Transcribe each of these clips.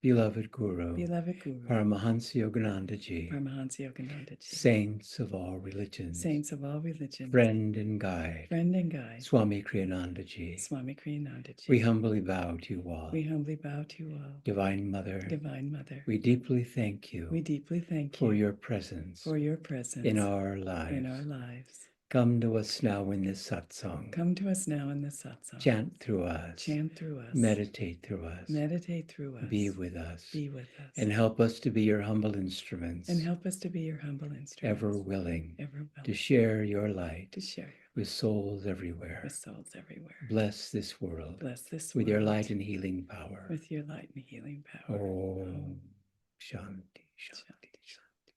beloved Guru, Paramahansa Paramahansa Yoganandaji, saints of all religions, friend and guide, Swami Kriyanandaji, we humbly bow to you all. Divine Mother, we deeply thank you for your presence in our lives. Come to us now in this satsang. Chant through us. Meditate through us. Be with us. And help us to be your humble instruments. Ever willing to share your light with souls everywhere. Bless this world with your light and healing power. Om Shanti, Shanti, Shanti.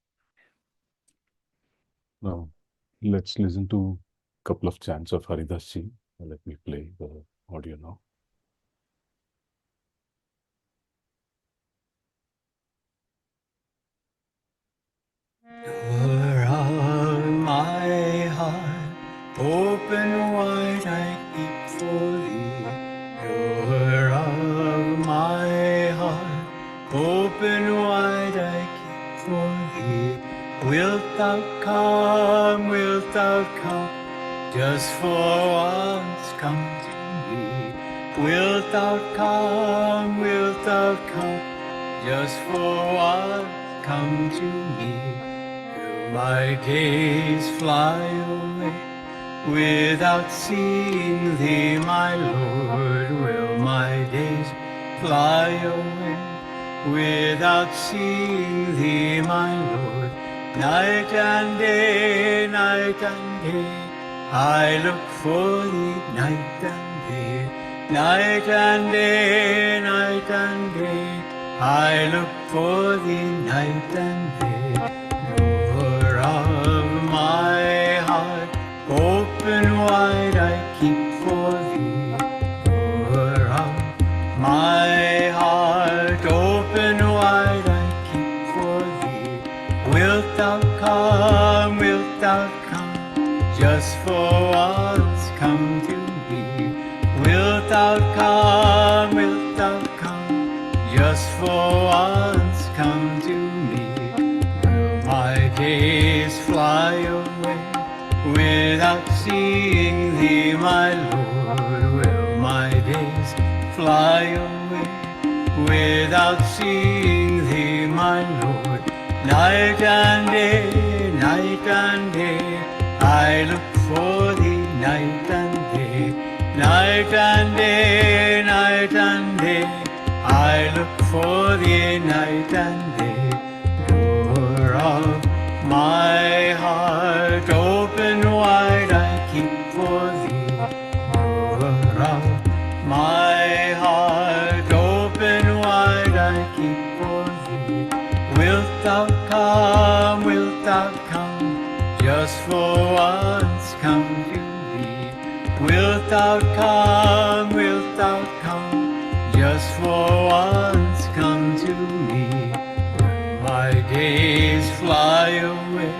Now, let's listen to a couple of chants of Haridas ji. Let me play the audio now. Door of my heart, open wide I keep for thee. Door of my heart, open wide I keep for thee. Wilt thou come, just for once come to me. Wilt thou come, just for once come to me. Will my days fly away without seeing thee, my Lord? Will my days fly away without seeing thee, my Lord? Night and day, I look for thee, night and day. Night and day, I look for thee, night and day. Door of my heart, open wide I keep for thee. Door of my heart, open wide I keep for thee. Wilt thou come, just for once come to me. Wilt thou come, just for once come to me. Will my days fly away without seeing thee, my Lord? Will my days fly away without seeing thee, my Lord? Night and day, I look for thee, night and day. Night and day, I look for thee, night and day. Door of my heart, open wide I keep for thee. Door of my heart, open wide I keep for thee. Wilt thou come, just for once come to me. Wilt thou come, just for once come to me. Will my days fly away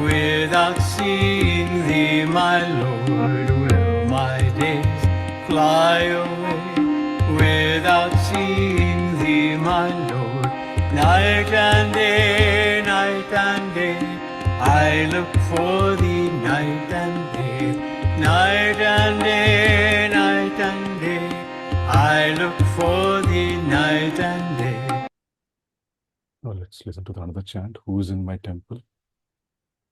without seeing thee, my Lord? Will my days fly away without seeing thee, my Lord? Night and day, I look for thee, night and day. Night and day, I look for thee, night and day. Now let's listen to another chant. Who is in my temple?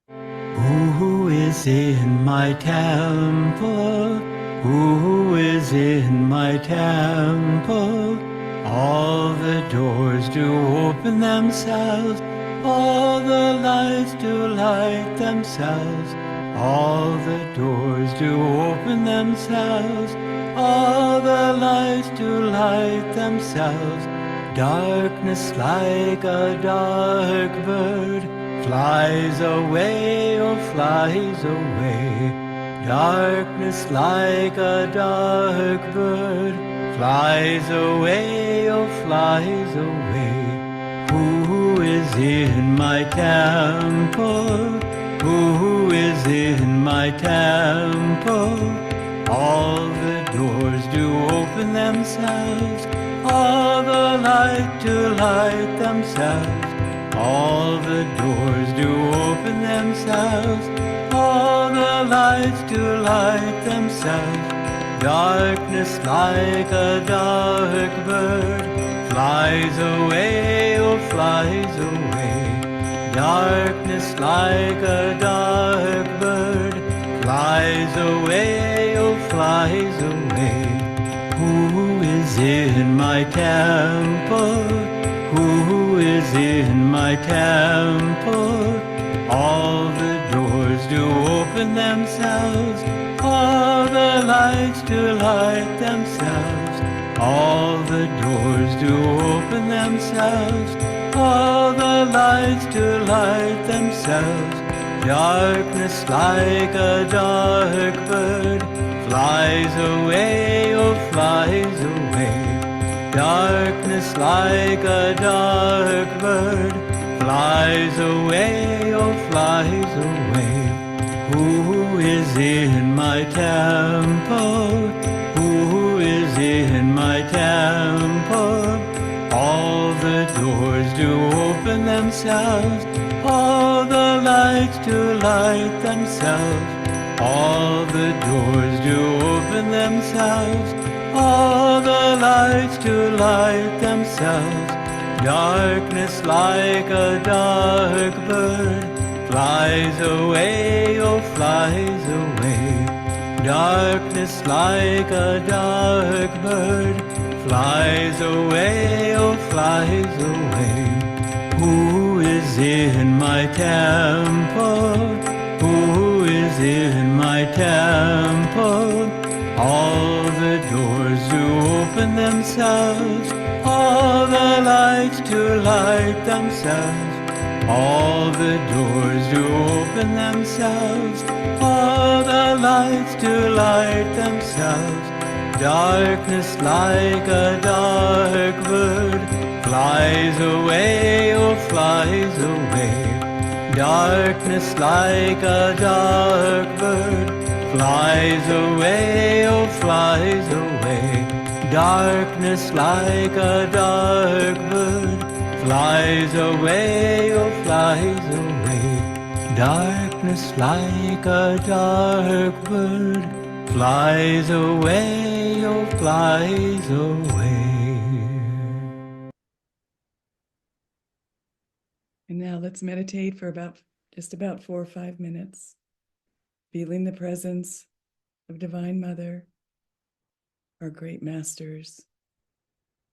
Who is in my temple? Who is in my temple? All the doors do open themselves, all the lights do light themselves. All the doors do open themselves, all the lights do light themselves. Darkness like a dark bird flies away, oh flies away. Darkness like a dark bird flies away, oh flies away. Who is in my temple? Who is in my temple? All the doors do open themselves, all the light to light themselves. All the doors do open themselves, all the lights do light themselves. Darkness like a dark bird flies away, oh flies away. Darkness like a dark bird flies away, oh flies away. Who is in my temple? Who is in my temple? All the doors do open themselves, all the lights do light themselves. All the doors do open themselves, all the lights do light themselves. Darkness like a dark bird flies away, oh flies away. Darkness like a dark bird flies away, oh flies away. Who is in my temple? Who is in my temple? All the doors do open themselves, all the lights do light themselves. All the doors do open themselves, all the lights do light themselves. Darkness like a dark bird flies away, oh flies away. Darkness like a dark bird flies away, oh flies away. Who is in my temple? Who is in my temple? All the doors do open themselves, all the lights do light themselves. All the doors do open themselves, all the lights do light themselves. Darkness like a dark bird flies away, oh flies away. Darkness like a dark bird flies away, oh flies away. Darkness like a dark bird flies away, oh flies away. Darkness like a dark bird flies away, oh flies away. And now let's meditate for just about 4 or 5 minutes, feeling the presence of Divine Mother, our great masters,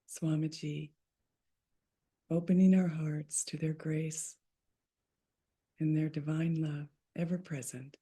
Swamiji, opening our hearts to their grace and their divine love, ever present.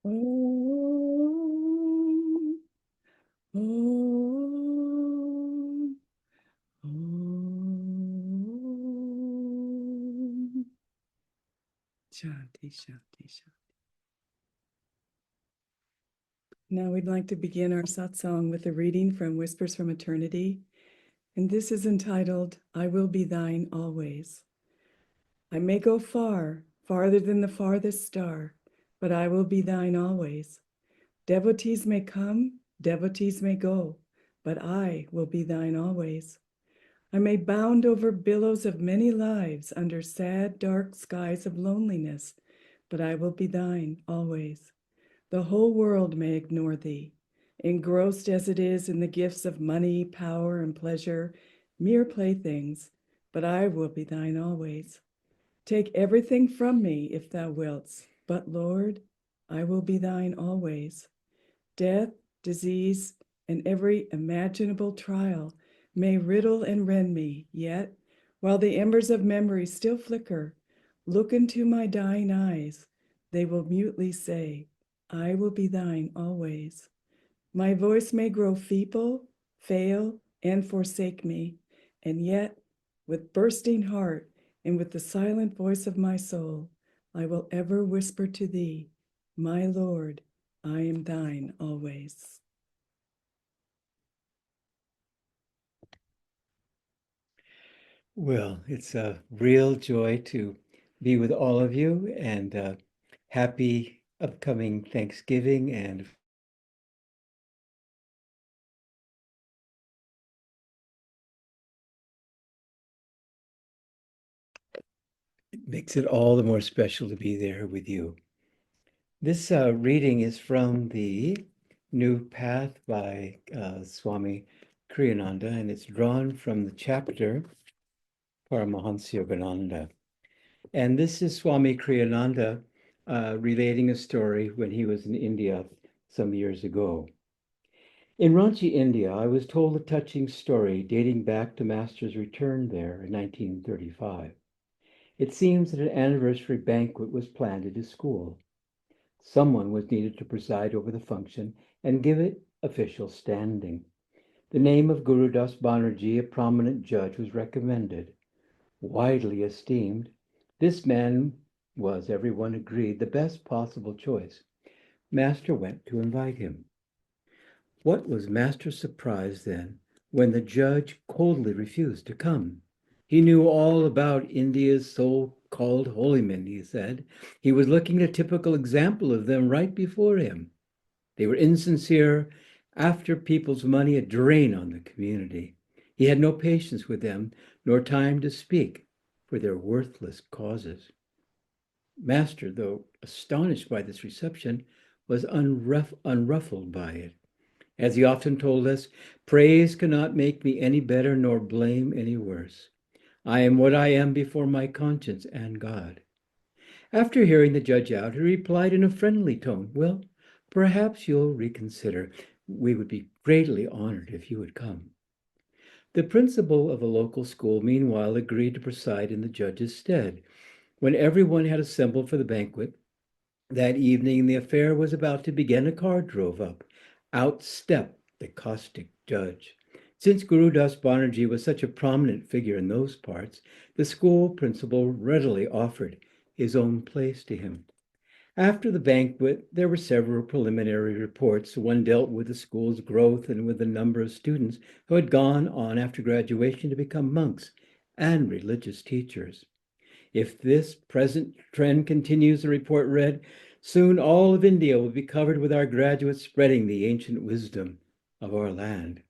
Om. Om. Om. Shanti, shanti, shanti. Now we'd like to begin our satsang with a reading from Whispers from Eternity. And this is entitled, I Will Be Thine Always. I may go far, farther than the farthest star, but I will be thine always. Devotees may come, devotees may go, but I will be thine always. I may bound over billows of many lives under sad, dark skies of loneliness, but I will be thine always. The whole world may ignore thee, engrossed as it is in the gifts of money, power, and pleasure, mere playthings, but I will be thine always. Take everything from me if thou wilt, but Lord, I will be thine always. Death, disease, and every imaginable trial may riddle and rend me, yet, while the embers of memory still flicker, look into my dying eyes, they will mutely say, I will be thine always. My voice may grow feeble, fail, and forsake me, and yet, with bursting heart and with the silent voice of my soul, I will ever whisper to thee, my Lord, I am thine always. Well, it's a real joy to be with all of you, and happy upcoming Thanksgiving, and it makes it all the more special to be there with you. This reading is from the New Path by Swami Kriyananda, and it's drawn from the chapter Paramahansa Yogananda. And this is Swami Kriyananda relating a story when he was in India some years ago. In Ranchi, India, I was told a touching story dating back to Master's return there in 1935. It seems that an anniversary banquet was planned at his school. Someone was needed to preside over the function and give it official standing. The name of Guru Das Banerjee, a prominent judge, was recommended. Widely esteemed, this man was, everyone agreed, the best possible choice. Master went to invite him. What was Master's surprise then when the judge coldly refused to come? He knew all about India's so-called holy men, he said. He was looking at a typical example of them right before him. They were insincere, after people's money, a drain on the community. He had no patience with them, nor time to speak for their worthless causes. Master, though astonished by this reception, was unruffled by it. As he often told us, praise cannot make me any better nor blame any worse. I am what I am before my conscience and God. After hearing the judge out, he replied in a friendly tone, well, perhaps you'll reconsider. We would be greatly honored if you would come. The principal of a local school, meanwhile, agreed to preside in the judge's stead. When everyone had assembled for the banquet that evening and the affair was about to begin, a car drove up. Out stepped the caustic judge. Since Guru Das Banerjee was such a prominent figure in those parts, the school principal readily offered his own place to him. After the banquet, there were several preliminary reports. One dealt with the school's growth and with the number of students who had gone on after graduation to become monks and religious teachers. If this present trend continues, the report read, soon all of India will be covered with our graduates spreading the ancient wisdom of our land.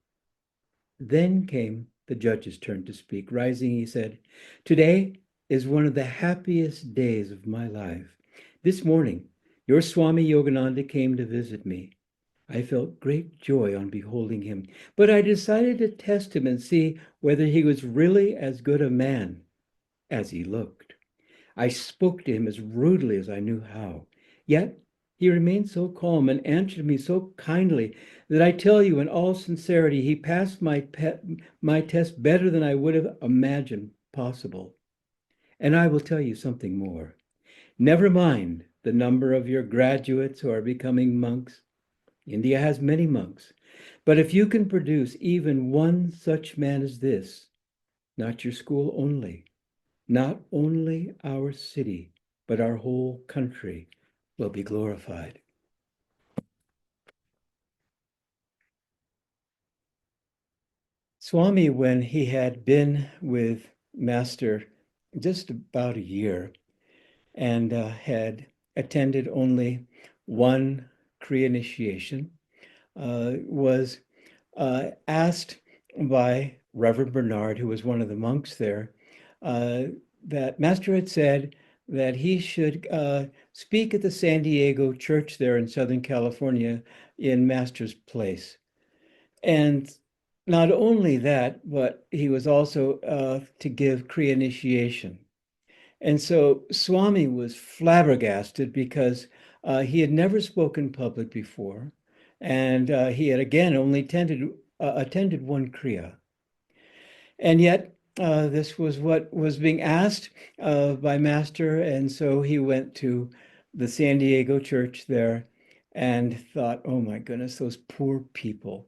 Then came the judge's turn to speak. Rising, he said, today is one of the happiest days of my life. This morning, your Swami Yogananda came to visit me. I felt great joy on beholding him, but I decided to test him and see whether he was really as good a man as he looked. I spoke to him as rudely as I knew how, yet he remained so calm and answered me so kindly that I tell you in all sincerity, he passed my test better than I would have imagined possible. And I will tell you something more. Never mind the number of your graduates who are becoming monks. India has many monks. But if you can produce even one such man as this, not your school only, not only our city, but our whole country will be glorified. Swami, when he had been with Master just about a year and had attended only one Kriya initiation, was asked by Reverend Bernard, who was one of the monks there, that Master had said that he should speak at the San Diego church there in Southern California in Master's place. And not only that, but he was also to give Kriya initiation. And so Swami was flabbergasted because he had never spoken public before. And he had, again, only attended one Kriya. And yet, this was what was being asked by Master. And so he went to the San Diego church there and thought, oh my goodness, those poor people.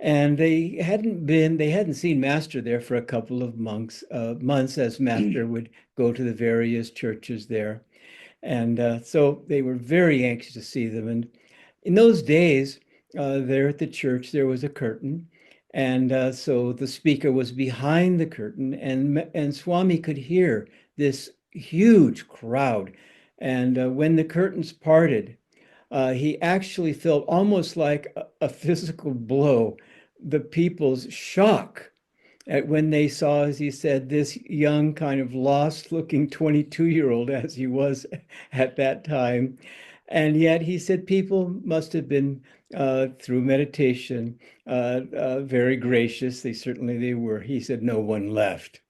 And they hadn't seen Master there for a couple of months as Master would go to the various churches there. And so they were very anxious to see them. And in those days, there at the church, there was a curtain. And so the speaker was behind the curtain, and Swami could hear this huge crowd. And when the curtains parted, he actually felt almost like a physical blow, the people's shock at when they saw, as he said, this young, kind of lost-looking 22-year-old, as he was at that time. And yet he said people must have been, through meditation, very gracious. They were. He said no one left.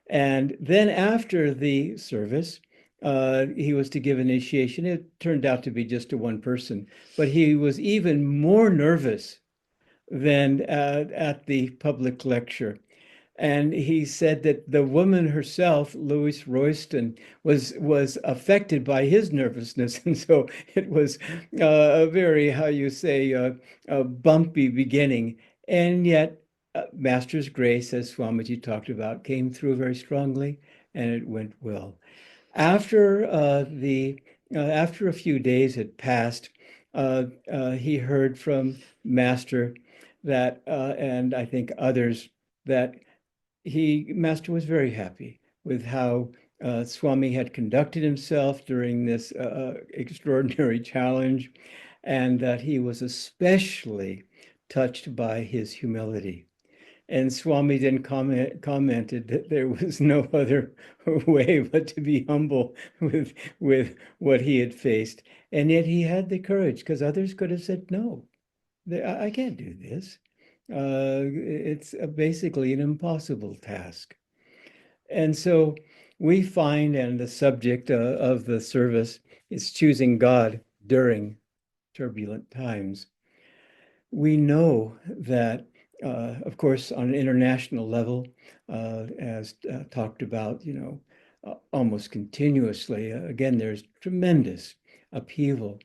And then after the service, he was to give initiation. It turned out to be just to one person, but he was even more nervous than at the public lecture. And he said that the woman herself, Louise Royston, was affected by his nervousness. And so it was a very, how you say, a bumpy beginning. And yet Master's grace, as Swamiji talked about, came through very strongly, and it went well. After after a few days had passed, he heard from Master that, and I think others, that Master was very happy with how Swami had conducted himself during this extraordinary challenge, and that he was especially touched by his humility. And Swami then commented that there was no other way but to be humble with what he had faced. And yet he had the courage, because others could have said, no, I can't do this. It's basically an impossible task. And so we find, and the subject of the service is choosing God during turbulent times. We know that, of course, on an international level, as talked about, almost continuously, again, there's tremendous upheaval.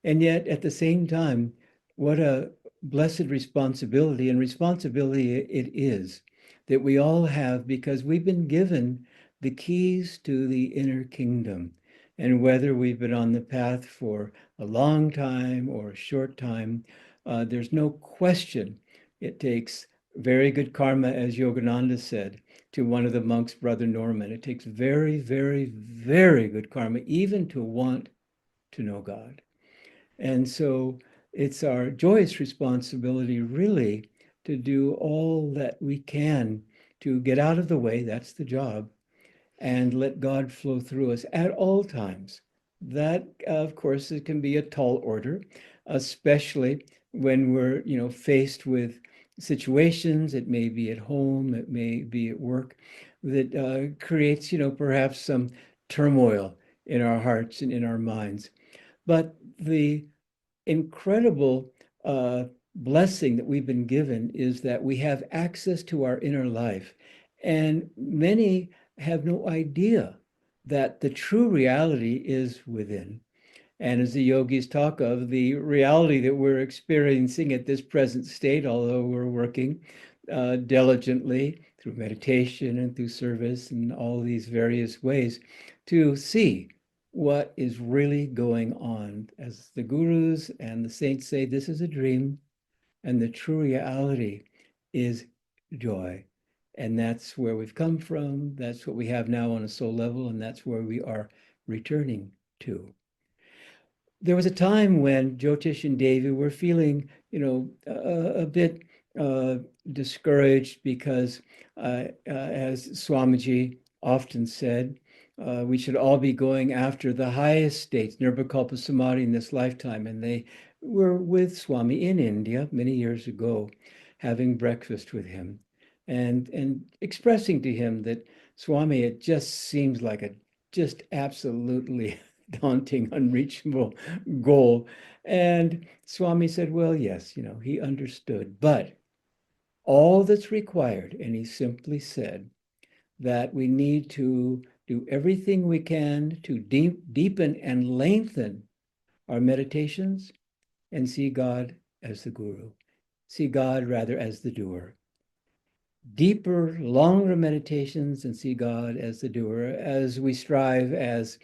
And yet, at the same time, what a blessed responsibility, and responsibility it is, that we all have, because we've been given the keys to the inner kingdom. And whether we've been on the path for a long time or a short time, there's no question it takes very good karma, as Yogananda said to one of the monks, Brother Norman. It takes very, very, very good karma, even to want to know God. And so it's our joyous responsibility, really, to do all that we can to get out of the way, that's the job, and let God flow through us at all times. That, of course, it can be a tall order, especially when we're, faced with situations. It may be at home, it may be at work, that creates, perhaps some turmoil in our hearts and in our minds. But the incredible blessing that we've been given is that we have access to our inner life. And many have no idea that the true reality is within. And as the yogis talk of the reality that we're experiencing at this present state, although we're working diligently through meditation and through service and all these various ways to see what is really going on. As the gurus and the saints say, this is a dream, and the true reality is joy. And that's where we've come from. That's what we have now on a soul level, and that's where we are returning to. There was a time when Jyotish and Devi were feeling, a bit discouraged because, as Swamiji often said, we should all be going after the highest states, Nirvikalpa Samadhi, in this lifetime. And they were with Swami in India many years ago, having breakfast with him and expressing to him that Swami, it just seems like a just absolutely daunting, unreachable goal. And Swami said, well, yes, he understood, but all that's required, and he simply said that we need to do everything we can to deepen and lengthen our meditations and see God as the guru, see God rather as the doer. Deeper, longer meditations and see God as the doer, as we strive as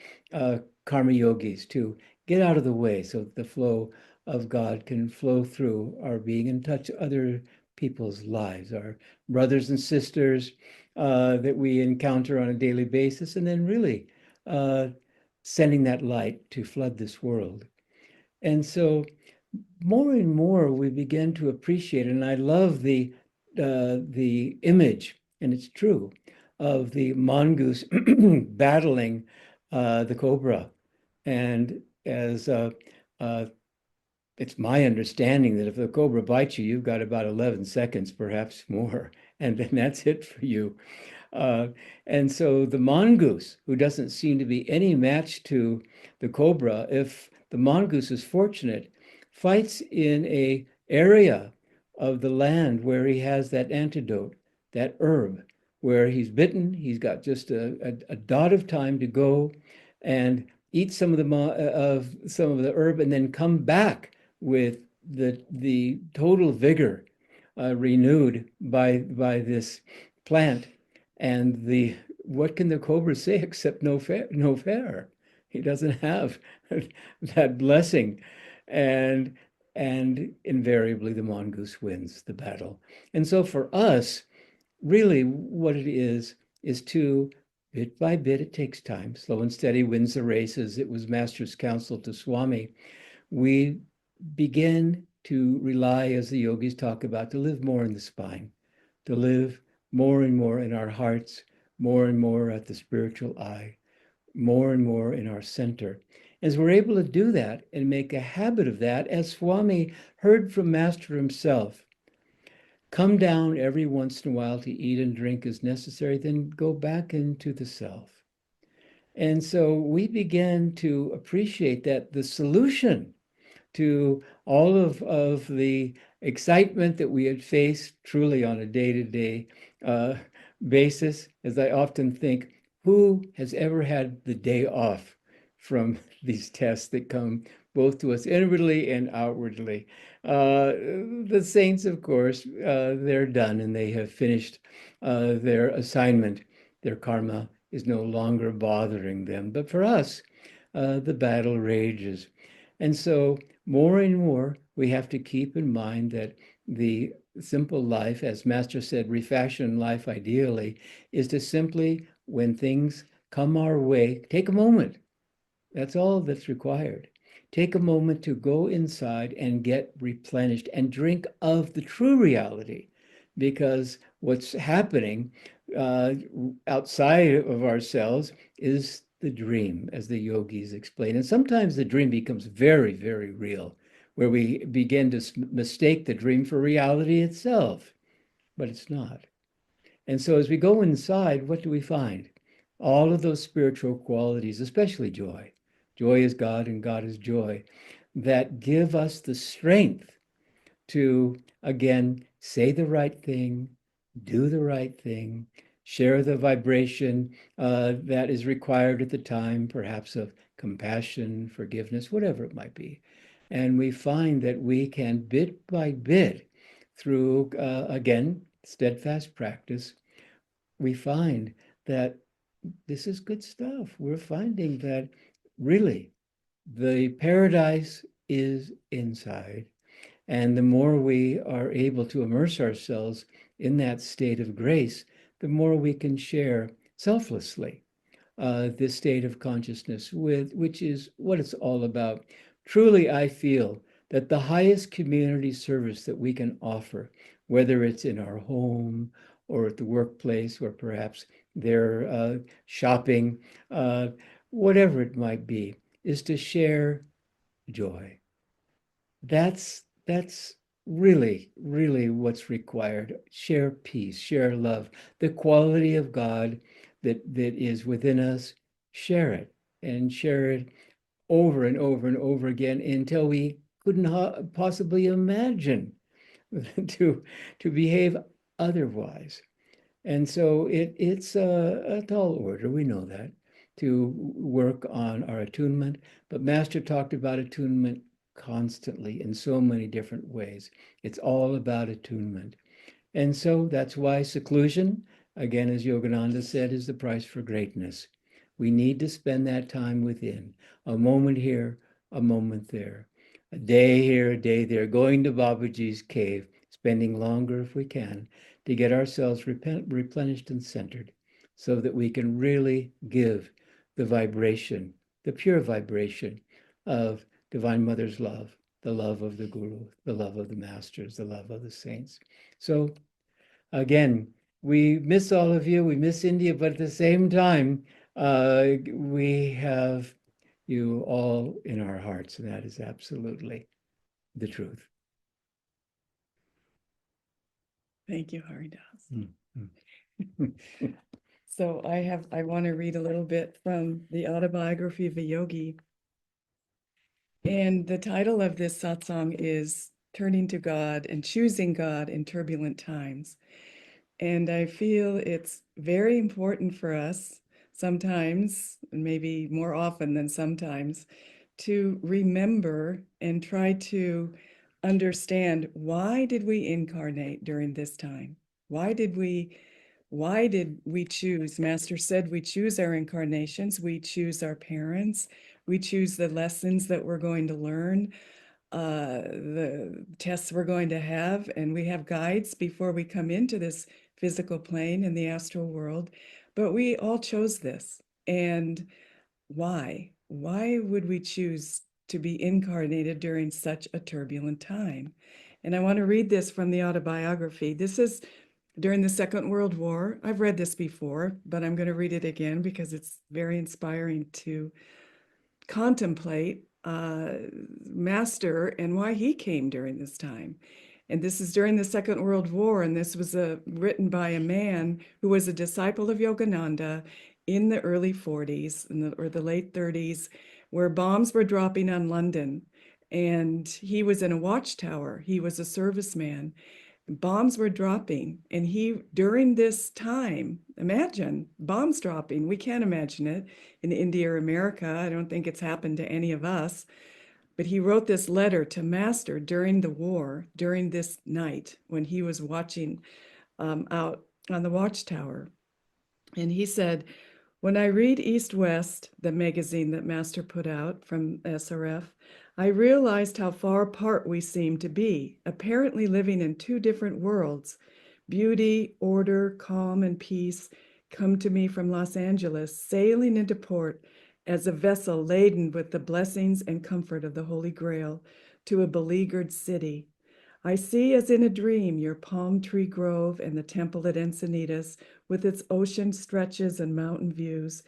karma yogis to get out of the way so that the flow of God can flow through our being and touch other people's lives, our brothers and sisters that we encounter on a daily basis, and then really sending that light to flood this world. And so more and more we begin to appreciate, and I love the image, and it's true, of the mongoose battling the cobra. And as it's my understanding that if the cobra bites you, you've got about 11 seconds, perhaps more, and then that's it for you. And so the mongoose, who doesn't seem to be any match to the cobra, if the mongoose is fortunate, fights in an area of the land where he has that antidote, that herb, where he's bitten, he's got just a dot of time to go and eat some of the herb, and then come back with the total vigor renewed by this plant. And what can the cobra say except no fair? He doesn't have that blessing. And invariably the mongoose wins the battle. And so for us, really what it is to, bit by bit, it takes time. Slow and steady wins the race, as it was Master's counsel to Swami. We begin to rely, as the yogis talk about, to live more in the spine, to live more and more in our hearts, more and more at the spiritual eye, more and more in our center. As we're able to do that and make a habit of that, as Swami heard from Master himself, come down every once in a while to eat and drink as necessary, then go back into the self. And so we begin to appreciate that the solution to all of the excitement that we had faced truly on a day-to-day basis, as I often think, who has ever had the day off from these tests that come both to us inwardly and outwardly? The saints, of course, they're done and they have finished their assignment. Their karma is no longer bothering them. But for us, the battle rages. And so more and more, we have to keep in mind that the simple life, as Master said, refashion life ideally, is to simply, when things come our way, take a moment. That's all that's required. Take a moment to go inside and get replenished and drink of the true reality, because what's happening outside of ourselves is the dream, as the yogis explain. And sometimes the dream becomes very, very real, where we begin to mistake the dream for reality itself, but it's not. And so as we go inside, what do we find? All of those spiritual qualities, especially joy. Joy is God and God is joy, that give us the strength to, again, say the right thing, do the right thing, share the vibration that is required at the time, perhaps of compassion, forgiveness, whatever it might be. And we find that we can, bit by bit, through, again, steadfast practice, we find that this is good stuff. We're finding that really the paradise is inside. And the more we are able to immerse ourselves in that state of grace, the more we can share selflessly this state of consciousness, which is what it's all about. Truly, I feel that the highest community service that we can offer, whether it's in our home or at the workplace, or perhaps they're shopping, whatever it might be, is to share joy. That's really, really what's required. Share peace, share love, the quality of God that is within us. Share it, and share it over and over and over again until we couldn't possibly imagine to behave otherwise. And so it's a tall order, we know that, to work on our attunement. But Master talked about attunement constantly in so many different ways. It's all about attunement. And so that's why seclusion, again, as Yogananda said, is the price for greatness. We need to spend that time within, a moment here, a moment there, a day here, a day there, going to Babaji's cave, spending longer if we can, to get ourselves replenished and centered, so that we can really give the vibration, the pure vibration of Divine Mother's love, the love of the Guru, the love of the Masters, the love of the saints. So again, we miss all of you, we miss India, but at the same time, we have you all in our hearts, and that is absolutely the truth. Thank you, Haridas. So I want to read a little bit from the autobiography of a yogi. And the title of this satsang is Turning to God and Choosing God in Turbulent Times. And I feel it's very important for us sometimes, and maybe more often than sometimes, to remember and try to understand, why did we incarnate during this time? Why did we choose? Master said we choose our incarnations, we choose our parents, we choose the lessons that we're going to learn, the tests we're going to have, and we have guides before we come into this physical plane in the astral world. But we all chose this. And why? Why would we choose to be incarnated during such a turbulent time? And I want to read this from the autobiography. This is during the Second World War. I've read this before, but I'm going to read it again because it's very inspiring to contemplate Master and why he came during this time. And this is during the Second World War, and this was written by a man who was a disciple of Yogananda in the early 40s or the late 30s, where bombs were dropping on London. And he was in a watchtower. He was a serviceman. Bombs were dropping. And he, during this time, imagine bombs dropping. We can't imagine it in India or America. I don't think it's happened to any of us. But he wrote this letter to Master during the war, during this night when he was watching out on the watchtower. And he said, when I read East West, the magazine that Master put out from SRF, I realized how far apart we seem to be, apparently living in two different worlds. Beauty, order, calm, and peace come to me from Los Angeles, sailing into port as a vessel laden with the blessings and comfort of the Holy Grail to a beleaguered city. I see as in a dream your palm tree grove and the temple at Encinitas with its ocean stretches and mountain views,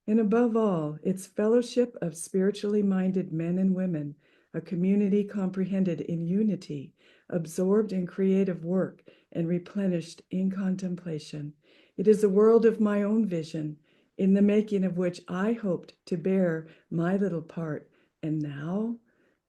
and above all, its fellowship of spiritually minded men and women, a community comprehended in unity, absorbed in creative work and replenished in contemplation. It is a world of my own vision, in the making of which I hoped to bear my little part. And now,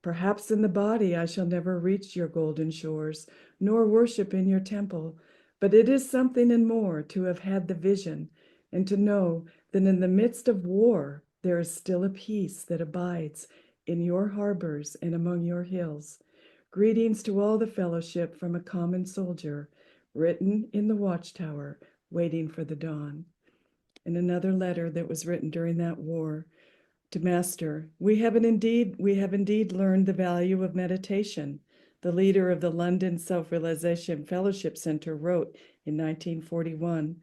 perhaps in the body I shall never reach your golden shores, nor worship in your temple, But it is something and more to have had the vision and to know that in the midst of war, there is still a peace that abides in your harbors and among your hills. Greetings to all the fellowship from a common soldier, written in the watchtower, waiting for the dawn. And another letter that was written during that war to Master. We have indeed learned the value of meditation. The leader of the London Self-Realization Fellowship Center wrote in 1941,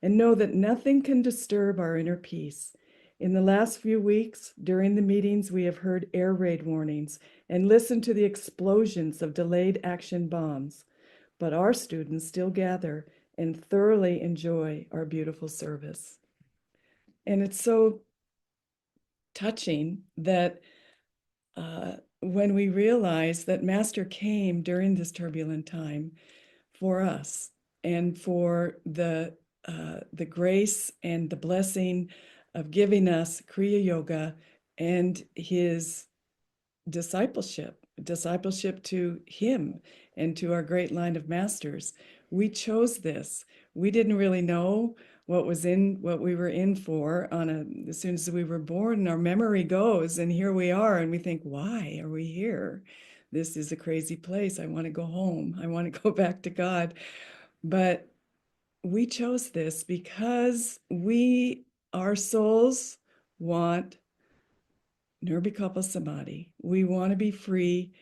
and know that nothing can disturb our inner peace. In the last few weeks, during the meetings, we have heard air raid warnings and listened to the explosions of delayed action bombs. But our students still gather and thoroughly enjoy our beautiful service. And it's so touching that when we realize that Master came during this turbulent time for us and for the grace and the blessing of giving us Kriya Yoga and his discipleship to him and to our great line of masters. We chose this. We didn't really know what we were in for as soon as we were born. Our memory goes, and here we are, and we think, why are we here? This is a crazy place. I want to go home. I want to go back to God. But we chose this because our souls want Nirvikalpa Samadhi. We want to be free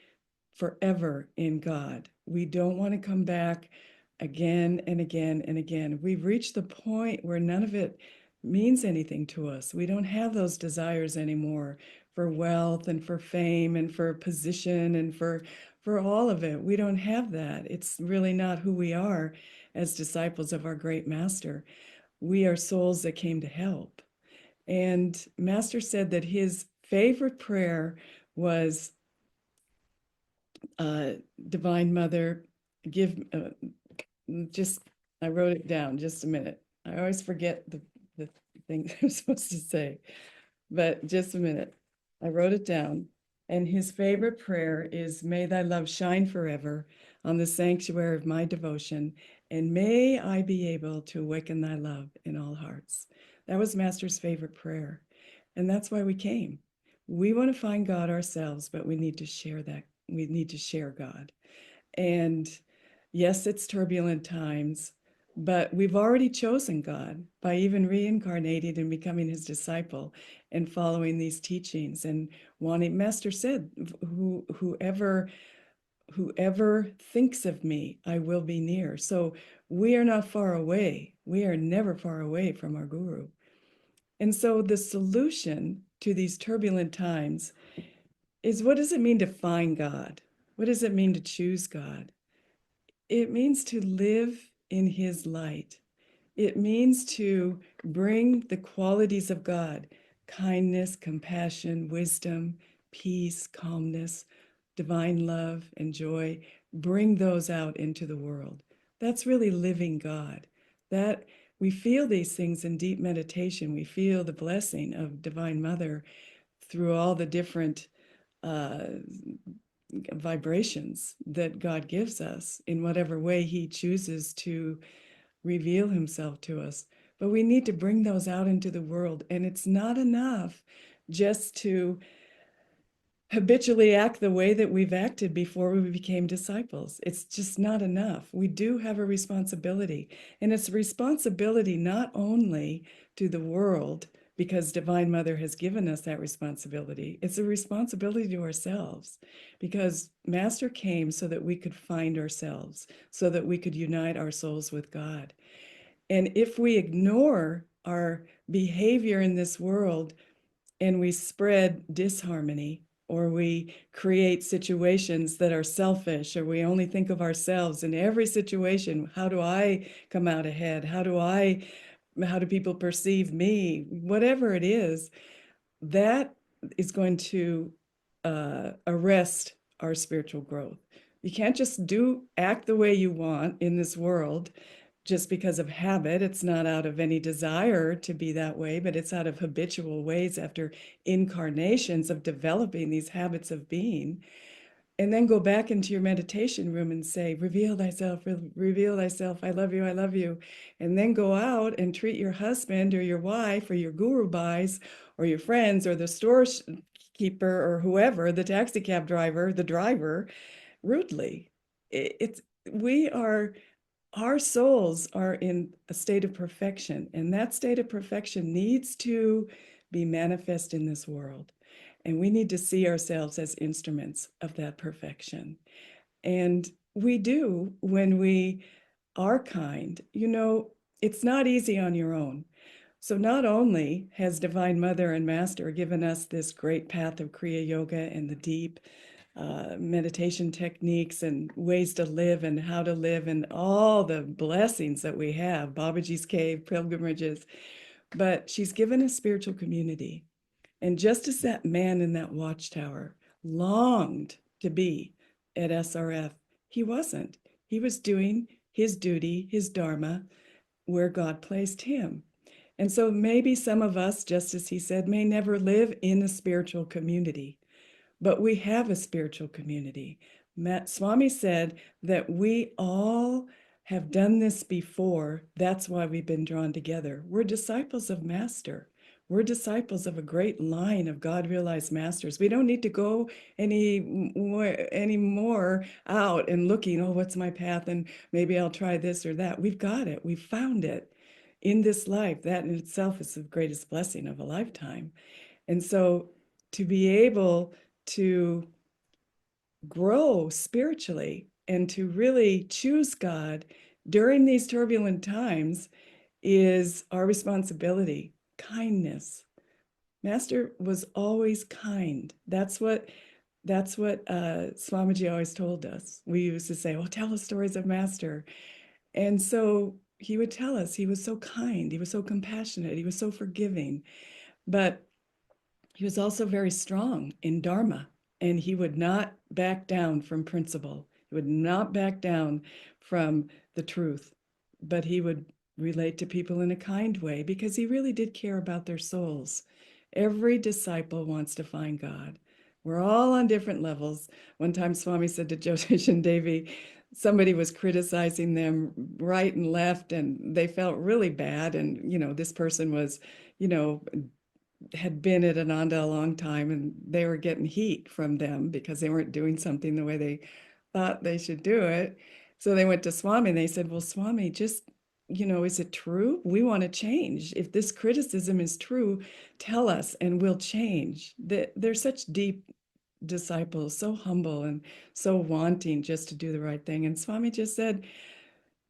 forever in God. We don't want to come back again and again and again. We've reached the point where none of it means anything to us. We don't have those desires anymore for wealth and for fame and for position and for all of it. We don't have that. It's really not who we are as disciples of our great master. We are souls that came to help. And Master said that his favorite prayer was, Divine Mother, I wrote it down, just a minute. I always forget the thing I'm supposed to say, but just a minute. I wrote it down. And his favorite prayer is, may thy love shine forever on the sanctuary of my devotion, and may I be able to awaken thy love in all hearts. That was Master's favorite prayer. And that's why we came. We want to find God ourselves, but we need to share that. We need to share God. And yes, it's turbulent times, but we've already chosen God by even reincarnating and becoming his disciple and following these teachings and wanting. Master said, whoever thinks of me, I will be near. So we are not far away. We are never far away from our guru. And so the solution to these turbulent times is, what does it mean to find God? What does it mean to choose God? It means to live in his light. It means to bring the qualities of God, kindness, compassion, wisdom, peace, calmness, divine love, and joy, bring those out into the world. That's really living God. That we feel these things in deep meditation. We feel the blessing of Divine Mother through all the different vibrations that God gives us in whatever way he chooses to reveal himself to us. But we need to bring those out into the world. And it's not enough just to habitually act the way that we've acted before we became disciples. It's just not enough. We do have a responsibility. And it's a responsibility not only to the world, because Divine Mother has given us that responsibility. It's a responsibility to ourselves, because Master came so that we could find ourselves, so that we could unite our souls with God. And if we ignore our behavior in this world and we spread disharmony, or we create situations that are selfish, or we only think of ourselves in every situation, how do I come out ahead? How do people perceive me? Whatever it is, that is going to arrest our spiritual growth. You can't just act the way you want in this world just because of habit. It's not out of any desire to be that way, but it's out of habitual ways after incarnations of developing these habits of being. and then go back into your meditation room and say, reveal thyself, I love you, I love you. And then go out and treat your husband or your wife or your guru bhais or your friends or the storekeeper or whoever, the taxi cab driver, the driver, rudely. Our souls are in a state of perfection, and that state of perfection needs to be manifest in this world. And we need to see ourselves as instruments of that perfection. And we do when we are kind. It's not easy on your own. So not only has Divine Mother and Master given us this great path of Kriya Yoga and the deep meditation techniques and ways to live and how to live and all the blessings that we have, Babaji's cave, pilgrimages, but she's given a spiritual community. And just as that man in that watchtower longed to be at SRF, he wasn't. He was doing his duty, his dharma, where God placed him. And so maybe some of us, just as he said, may never live in a spiritual community. But we have a spiritual community. Swami said that we all have done this before. That's why we've been drawn together. We're disciples of Master. We're disciples of a great line of God-realized masters. We don't need to go any more out and looking, oh, what's my path? And maybe I'll try this or that. We've got it. We've found it in this life. That in itself is the greatest blessing of a lifetime. And so to be able to grow spiritually and to really choose God during these turbulent times is our responsibility. Kindness. Master was always kind. That's what Swamiji always told us. We used to say, well, tell us stories of Master. And so he would tell us he was so kind, he was so compassionate, he was so forgiving, but he was also very strong in Dharma, and he would not back down from principle. He would not back down from the truth, but he would relate to people in a kind way because he really did care about their souls. Every disciple wants to find God. We're all on different levels. One time Swami said to Jyotish and Devi, somebody was criticizing them right and left, and they felt really bad. And, this person was, had been at Ananda a long time, and they were getting heat from them because they weren't doing something the way they thought they should do it. So they went to Swami and they said, well, Swami, just, is it true? We want to change. If this criticism is true, tell us and we'll change. They're such deep disciples, so humble and so wanting just to do the right thing. And Swami just said,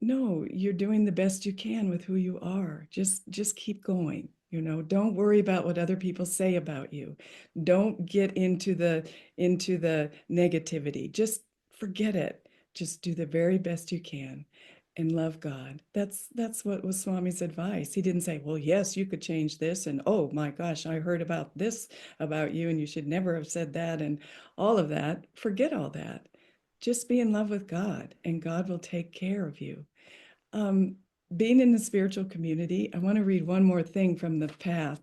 no, you're doing the best you can with who you are. Just keep going. Don't worry about what other people say about you. Don't get into the negativity. Just forget it. Just do the very best you can and love God. That's what was Swami's advice. He didn't say, well, yes, you could change this. And oh my gosh, I heard about this about you and you should never have said that and all of that. Forget all that. Just be in love with God and God will take care of you. Being in the spiritual community, I want to read one more thing from the path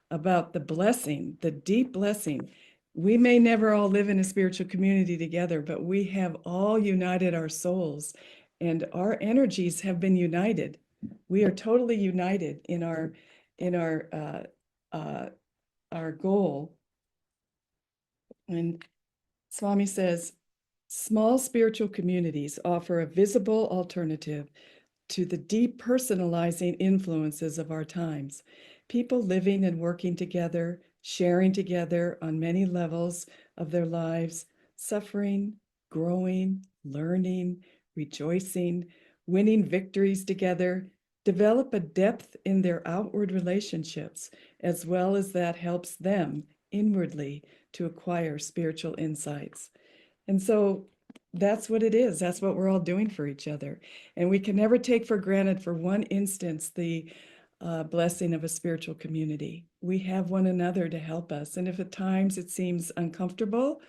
about the blessing, the deep blessing. We may never all live in a spiritual community together, but we have all united our souls and our energies have been united. We are totally united in our goal. And Swami says, small spiritual communities offer a visible alternative to the depersonalizing influences of our times. People living and working together, sharing together on many levels of their lives, suffering, growing, learning, rejoicing, winning victories together, develop a depth in their outward relationships, as well as that helps them inwardly to acquire spiritual insights. And so that's what it is. That's what we're all doing for each other. And we can never take for granted for one instance the blessing of a spiritual community. We have one another to help us. And if at times it seems uncomfortable,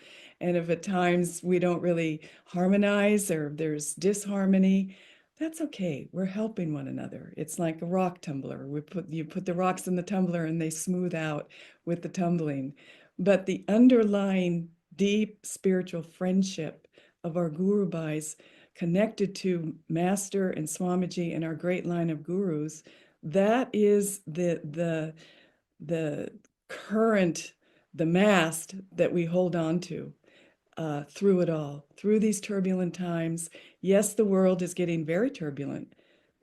and if at times we don't really harmonize or there's disharmony, that's okay. We're helping one another. It's like a rock tumbler. You put the rocks in the tumbler and they smooth out with the tumbling. But the underlying deep spiritual friendship of our Guru Bhais connected to Master and Swamiji and our great line of gurus, that is the current, the mast that we hold on to through it all, through these turbulent times. Yes, the world is getting very turbulent,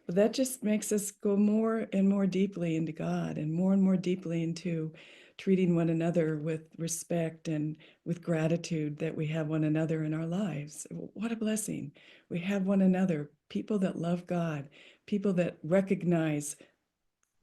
but that just makes us go more and more deeply into God and more deeply into treating one another with respect and with gratitude that we have one another in our lives. What a blessing. We have one another, people that love God, people that recognize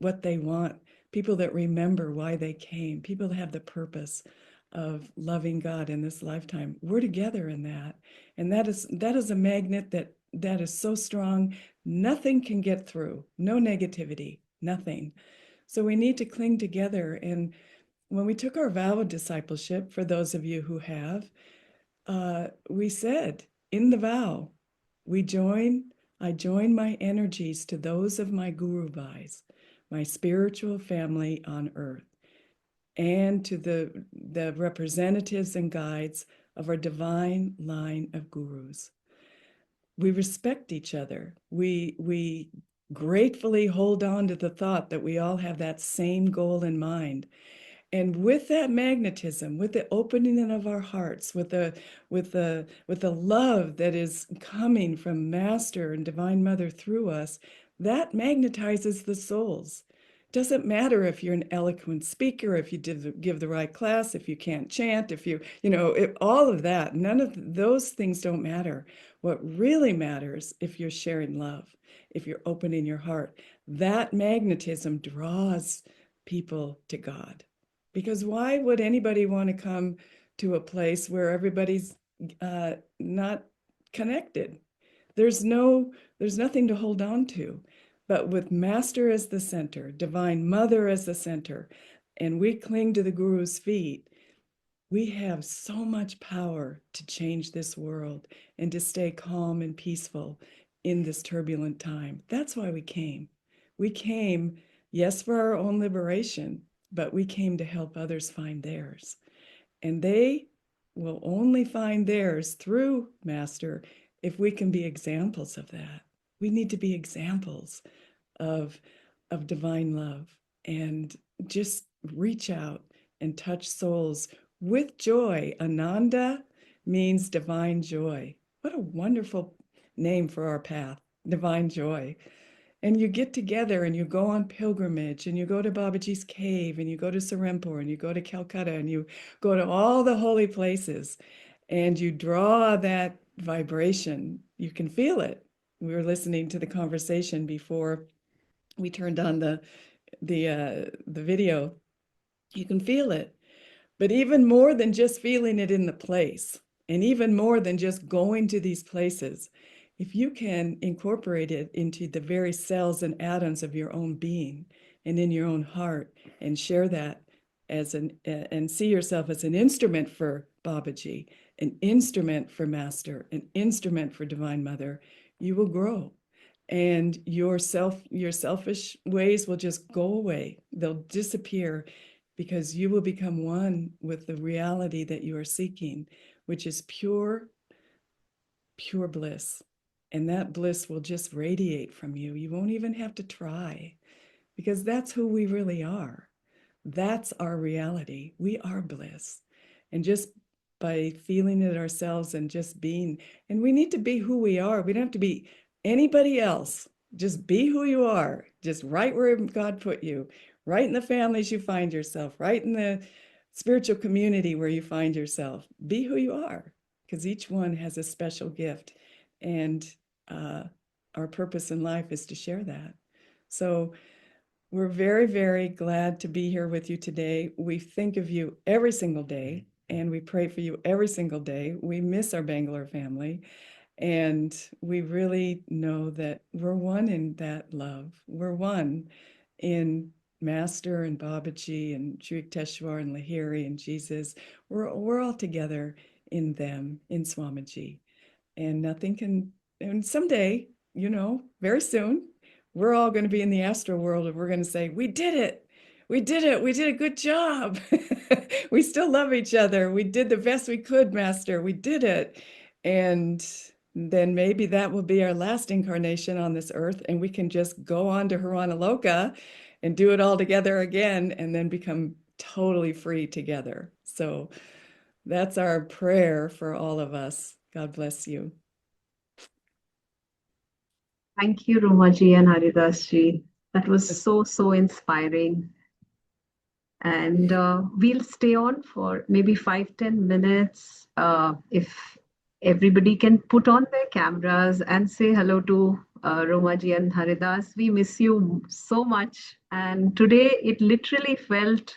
what they want, people that remember why they came, people that have the purpose of loving God in this lifetime. We're together in that. And that is a magnet that is so strong, nothing can get through, no negativity, nothing. So we need to cling together. And when we took our vow of discipleship, for those of you who have, we said in the vow, I join my energies to those of my Guru Bhais, my spiritual family on earth, and to the representatives and guides of our divine line of gurus. We respect each other. We gratefully hold on to the thought that we all have that same goal in mind. And with that magnetism, with the opening of our hearts, with the love that is coming from Master and Divine Mother through us, that magnetizes the souls. Doesn't matter if you're an eloquent speaker, if you give the right class, if you can't chant, if all of that, none of those things don't matter. What really matters, if you're sharing love, if you're opening your heart, that magnetism draws people to God. Because why would anybody want to come to a place where everybody's not connected? There's nothing to hold on to. But with Master as the center, Divine Mother as the center, and we cling to the Guru's feet, we have so much power to change this world and to stay calm and peaceful in this turbulent time. That's why we came. We came, yes, for our own liberation, but we came to help others find theirs. And they will only find theirs through Master if we can be examples of that. We need to be examples of divine love and just reach out and touch souls with joy. Ananda means divine joy. What a wonderful name for our path, divine joy. And you get together and you go on pilgrimage and you go to Babaji's cave and you go to Serampore and you go to Calcutta and you go to all the holy places and you draw that vibration. You can feel it. We were listening to the conversation before we turned on the video. You can feel it. But even more than just feeling it in the place, and even more than just going to these places, if you can incorporate it into the very cells and atoms of your own being and in your own heart and share that and see yourself as an instrument for Babaji, an instrument for Master, an instrument for Divine Mother, you will grow. And your selfish ways will just go away. They'll disappear because you will become one with the reality that you are seeking, which is pure bliss. And that bliss will just radiate from you. You won't even have to try, because that's who we really are. That's our reality. We are bliss. And just by feeling it ourselves and just being, and we need to be who we are. We don't have to be anybody else. Just be who you are, just right where God put you, right in the families you find yourself, right in the spiritual community where you find yourself. Be who you are, because each one has a special gift. And our purpose in life is to share that. So we're very, very glad to be here with you today. We think of you every single day, and we pray for you every single day. We miss our Bangalore family. And we really know that we're one in that love. We're one in Master and Babaji and Sri Yukteswar and Lahiri and Jesus. We're all together in them, in Swamiji. And nothing can, and someday, very soon, we're all going to be in the astral world and we're going to say, we did it. We did it. We did a good job. We still love each other. We did the best we could, Master. We did it. And then maybe that will be our last incarnation on this earth, and we can just go on to Loka and do it all together again, and then become totally free together. So that's our prayer for all of us. God bless you. Thank you, Romaji and Haridas ji. That was so inspiring. And we'll stay on for maybe 5-10 minutes. If everybody can put on their cameras and say hello to Romaji and Haridas. We miss you so much. And today it literally felt,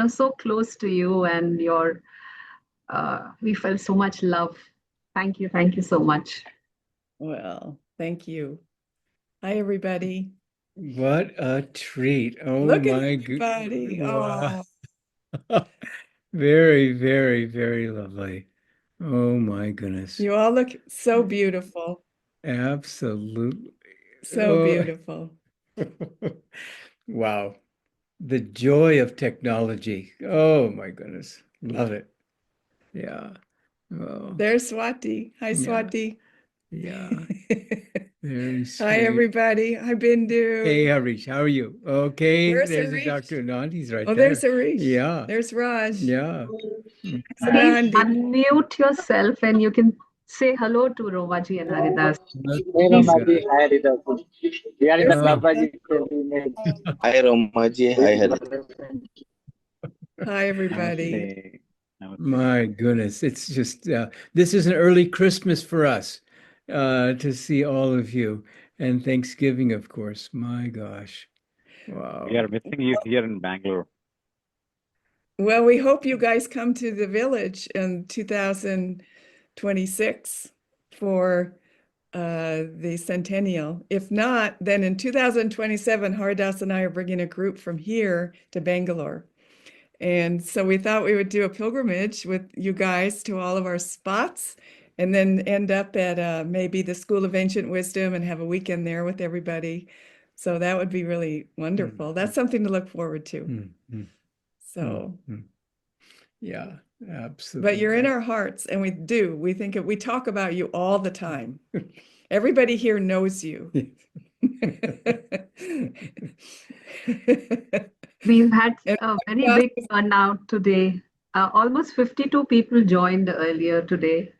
so close to you, and we felt so much love. Thank you. Thank you so much. Well, thank you. Hi, everybody. What a treat. Oh, Look at my everybody. Wow. Oh, Very, very, very lovely. Oh, my goodness. you all look so beautiful. Absolutely. So beautiful. Wow. The joy of technology. Oh, my goodness. Love it. Yeah. Oh, There's Swati. Hi, Yeah. Swati. yeah. Very sweet. Hi, everybody. Hi, Bindu. Hey, Harish, how are you? Okay, Where's there's Harish? Dr. Anand. He's right Oh, there. there's Harish. Yeah. There's Raj. Yeah. Please Anandi. unmute yourself and you can say hello to Romaji and Haridas. Hey Please, Romaji, hi Haridas. We are in the There's Babaji pilgrimage. Hi Romaji, hi Hari. Hi, everybody. Namaste. My goodness, it's just this is an early Christmas for us to see all of you, and Thanksgiving, of course. My gosh, wow. We are missing you here in Bangalore. Well, we hope you guys come to the village in 2026 for the centennial. If not, then in 2027, Haridas and I are bringing a group from here to Bangalore. And so we thought we would do a pilgrimage with you guys to all of our spots, and then end up at maybe the School of Ancient Wisdom and have a weekend there with everybody. So that would be really wonderful. That's something to look forward to. Mm, So, yeah, absolutely. but you're in our hearts, and we think we talk about you all the time. Everybody here knows you. We've had a very big turnout today. Almost 52 people joined earlier today,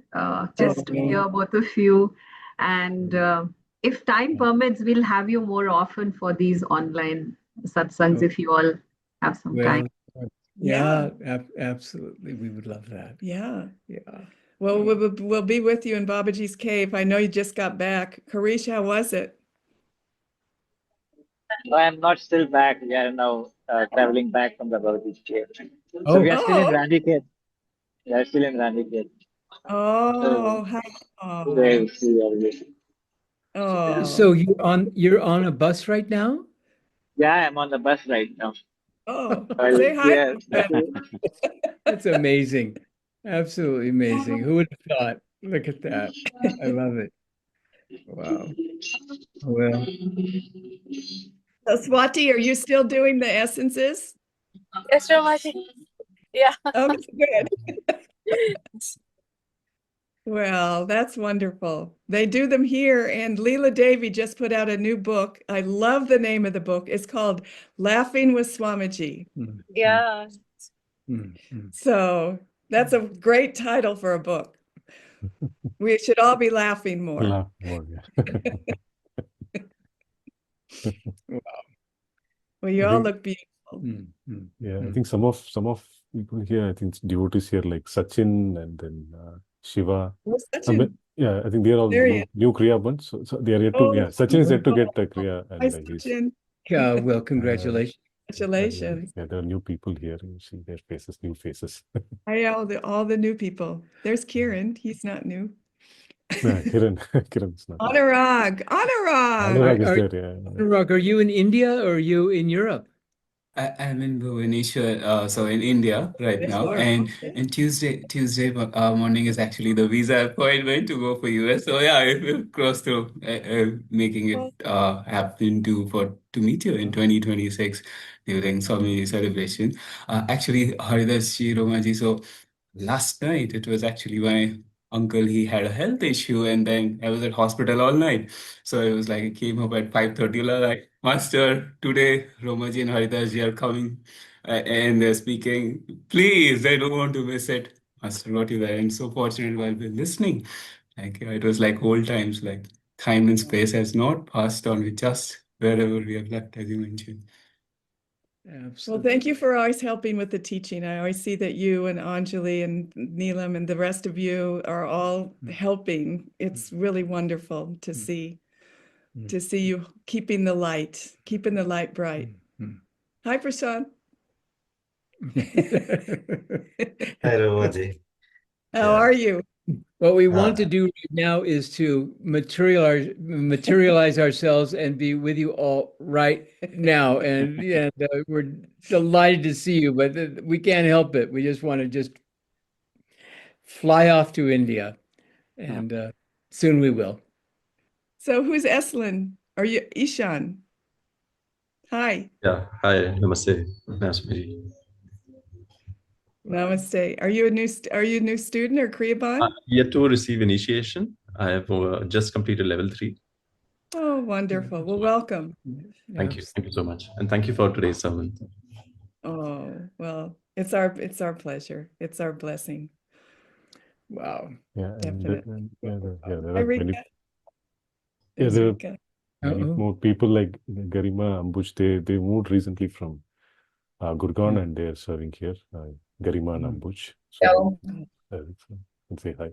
just to hear both of you. And if time permits, we'll have you more often for these online satsangs if you all have some time. Yeah, absolutely. We would love that. Yeah. Yeah. Well, we'll be with you in Babaji's cave. I know you just got back. Harish, how was it? I am not still back. We are now traveling back from the Babaji cave. So Oh. we are still in Oh. Randycade. We are still in Randycade. Oh, oh. So you're on a bus right now? Yeah, I'm on the bus right now. Oh, say hi. That's amazing. Absolutely amazing. Who would have thought? Look at that. I love it. Wow. Well, So, Swati, are you still doing the essences? Yes, Romaji. Yeah. Oh, good. Well, that's wonderful. They do them here, and Leela Devi just put out a new book. I love the name of the book. It's called Laughing with Swamiji. Yeah. So that's a great title for a book. We should all be laughing more. Laugh more, yeah. Well, you all look beautiful. Yeah, I think some of people here, I think devotees here like Sachin and then Shiva. Oh, Sachin. Yeah, I think they are all There he new Kriya bunch. So they are yet to, Oh. yeah, Sachin is yet to get a Kriya. Hi, And he's, Sachin. well, congratulations. Congratulations. yeah, there are new people here. You see their faces, new faces. Hi, all the new people. There's Kiran. He's not new. Yeah, Kiran's not. Anurag. Anurag is there, yeah. Anurag, are you in India or are you in Europe? I'm in Bhubaneswar, so in India right now, and Tuesday morning is actually the visa appointment to go for US. So yeah, I will cross through, making it happen to meet you in 2026 during Swami celebration. Actually, Haridas ji, Roma ji, so last night it was actually my uncle. He had a health issue, and then I was at hospital all night. So it was like I came up at 5:30, like, Master, today Romaji and Haridas ji are coming, and they're speaking. Please, I don't want to miss it. Master, what you there? I'm so fortunate while we're listening. Like, it was like old times, like time and space has not passed on. We just wherever we have left, as you mentioned. Well, thank you for always helping with the teaching. I always see that you and Anjali and Neelam and the rest of you are all helping. It's really wonderful to see you keeping the light bright. Hi, Prashant. Hi, Romaji. How are you? What we want to do right now is to materialize ourselves and be with you all right now. And we're delighted to see you, but we can't help it. We just want to just fly off to India, and soon we will. So who's Eslin? Are you Ishan? Hi. Yeah, hi, namaste, Nayaswami. Namaste. Are you a new student or Kriyaban? Yet to receive initiation. I have just completed level 3. Oh, wonderful. Well, welcome. Thank you so much, and thank you for today's sermon. Oh, well, it's our pleasure. It's our blessing. Wow. Yeah, and Definitely. there are many more people like Garima, Ambuj. They moved recently from Gurgaon, and they're serving here. Garima and Ambuj. So let's say hi.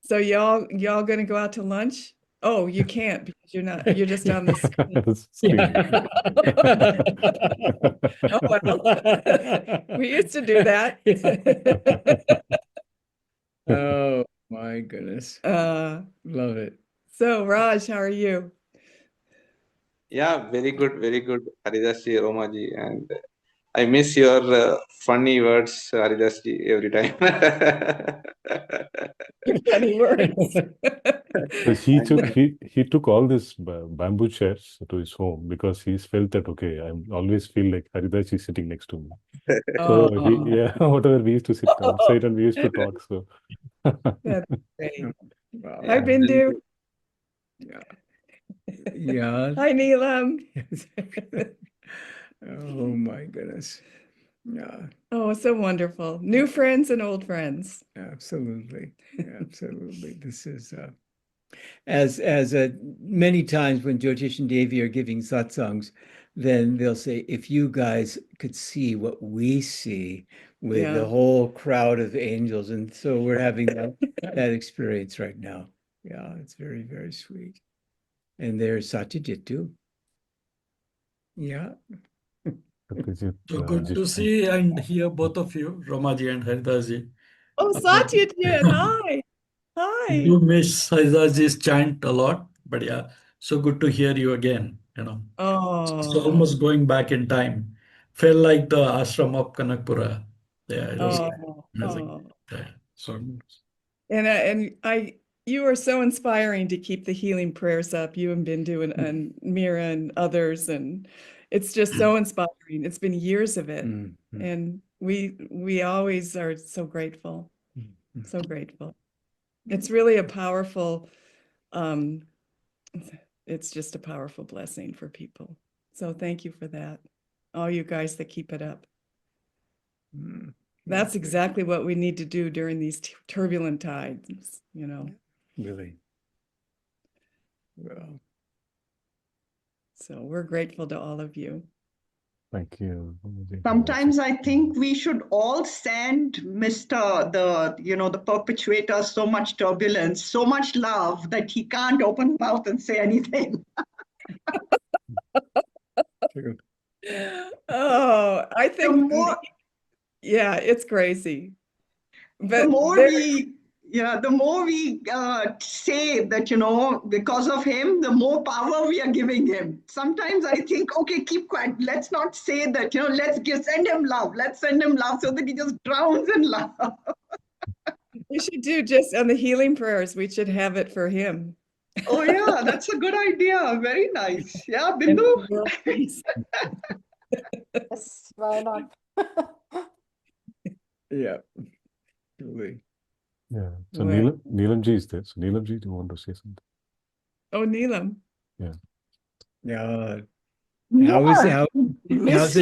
So y'all gonna go out to lunch? Oh, you can't because you're just on the screen. Oh, well. We used to do that. Oh my goodness. Love it. So Raj, how are you? Yeah, very good, Haridas ji, Roma ji, and I miss your funny words, Haridas ji, every time. Funny words. So he took all these bamboo chairs to his home because he's felt that I always feel like Haridas is sitting next to me. So whatever, we used to sit outside and we used to talk. So that's great. Wow. Hi, Bindu. Yeah. Hi, Neelam. Oh my goodness. Yeah. Oh, so wonderful. New friends and old friends. Absolutely. Absolutely. This is as many times when Jyotish and Devi are giving satsangs, then they'll say, if you guys could see what we see with the whole crowd of angels. And so we're having that experience right now. Yeah, it's very, very sweet. And there's Satyajit too. Yeah. So good to see and hear both of you, Romaji and Haridas. Oh, Satyajit, hi. Hi. I do miss Haridas' chant a lot, but yeah, so good to hear you again. Oh. It's almost going back in time. Felt like the ashram of Kanakpura. Yeah, it was amazing. Yeah, so. And you are so inspiring to keep the healing prayers up, you and Bindu and Mira and others, and it's just so inspiring. It's been years of it, and we always are so grateful, so grateful. It's really a powerful, it's just a powerful blessing for people. So thank you for that, all you guys that keep it up. That's exactly what we need to do during these turbulent times, Really. Well. So we're grateful to all of you. Thank you. Sometimes I think we should all send the perpetuator so much turbulence, so much love that he can't open mouth and say anything. Oh, I think it's crazy. But Yeah, the more we say that, you know, because of him, the more power we are giving him. Sometimes I think, okay, keep quiet. Let's not say that, you know, send him love. Let's send him love so that he just drowns in love. We should do just on the healing prayers. We should have it for him. Oh, yeah, that's a good idea. Very nice. Yeah, And Bindu? world peace. Yes, why not? Yeah. Truly. Yeah. So Well. Neelamji is there. So Neelamji, do you want to say something? Oh, Neelam. Yeah. Yeah. Yeah, miss how's it been you, miss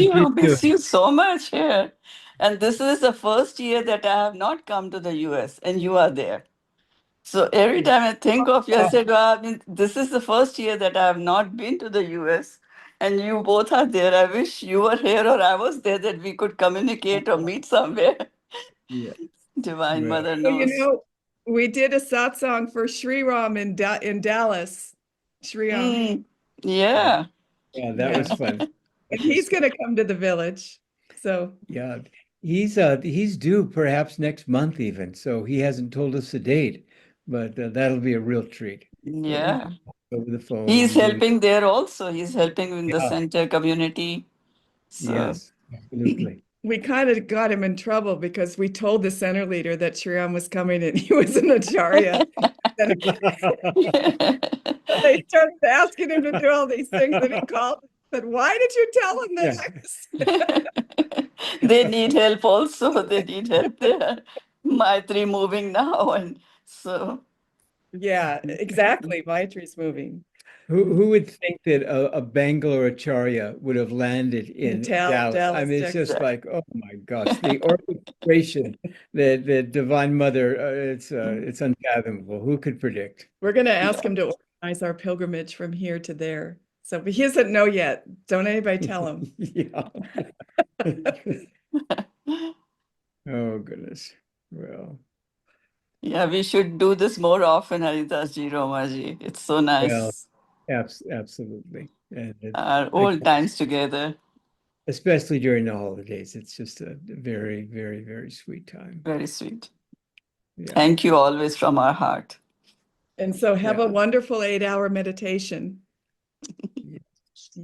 doing? you so much here. And this is the first year that I have not come to the US and you are there. So every time I think of you, I said, well, I mean, this is the first year that I have not been to the US and you both are there. I wish you were here or I was there that we could communicate or meet somewhere. Yeah. Divine Well, Mother Well, you knows. know, we did a satsang for Sri Ram in Dallas. Sri Ram. Mm, yeah. yeah, that was fun. And he's going to come to the village. So Yeah. He's due perhaps next month even. So he hasn't told us the date, but that'll be a real treat. Yeah. Over the phone. He's and helping there also. He's helping in the Yeah. center community. So Yes, absolutely. we kind of got him in trouble because we told the center leader that Shriram was coming and he was an acharya. Then they started asking him to do all these things and he called and said, why did you tell him this? they need help also. They need help there. Maitri moving now. And so Yeah, exactly. Maitri's moving. Who would think that a Bangalore Acharya would have landed in Dallas? I mean, it's just Texas. like, oh my gosh, the orchestration, the Divine Mother, it's unfathomable. Who could predict? We're going to ask him to organize our pilgrimage from here to there. So but he doesn't know yet. Don't anybody tell him. Yeah. Oh goodness. Well. yeah, we should do this more often, Haridas ji, Roma ji. It's so nice. Well, absolutely. And Our old times together. especially during the holidays, it's just a very, very, very sweet time. Very sweet. Yeah. Thank you always from our heart. And so have Yeah. a wonderful 8-hour meditation. Yes.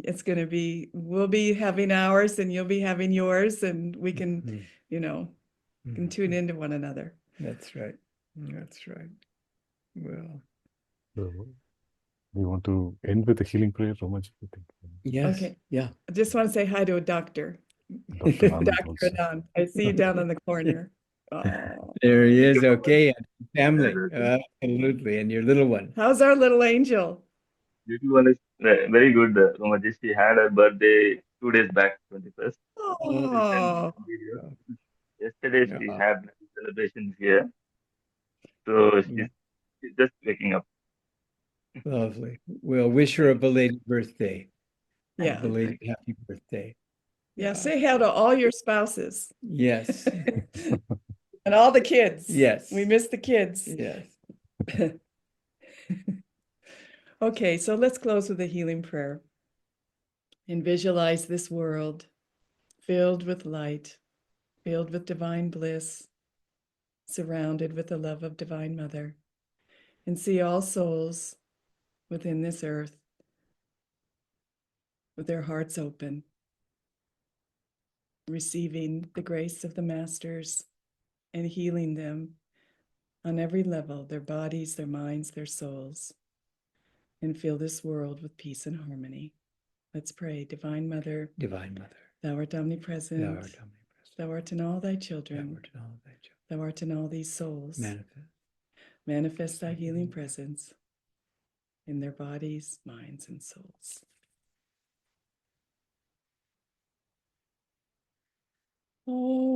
It's going to be, we'll be having ours and you'll be having yours and we can, Mhm. you know, can tune into one another. That's right. That's right. Well, So we want to end with a healing prayer, Romaji, I think. yes. Okay. Yeah. I just want to say hi to a doctor. Dr. Anand Dr. also. Anand. I see you down in the corner. Oh. There he is. Okay. And family. Absolutely. And your little one. How's our little angel? Little one is very good, Romaji. She had her birthday 2 days back, 21st. Oh. Video. Yesterday she Yeah. had celebrations here. So Yeah. she's just waking up. Lovely. We'll wish her a belated birthday. Yeah. A belated happy birthday. Yeah. Say hi to all your spouses Yes. and all the kids. Yes. We miss the kids. Yes. Okay, so let's close with a healing prayer. And visualize this world filled with light, filled with divine bliss, surrounded with the love of Divine Mother. And see all souls within this earth with their hearts open, receiving the grace of the Masters and healing them on every level, their bodies, their minds, their souls, and fill this world with peace and harmony. Let's pray. Divine Mother, Divine Mother, thou art omnipresent. thou art omnipresent. Thou art in all thy children. Thou art in all thy children. Thou art in all these souls. Manifest. Manifest thy healing presence in their bodies, minds, and souls. Oh.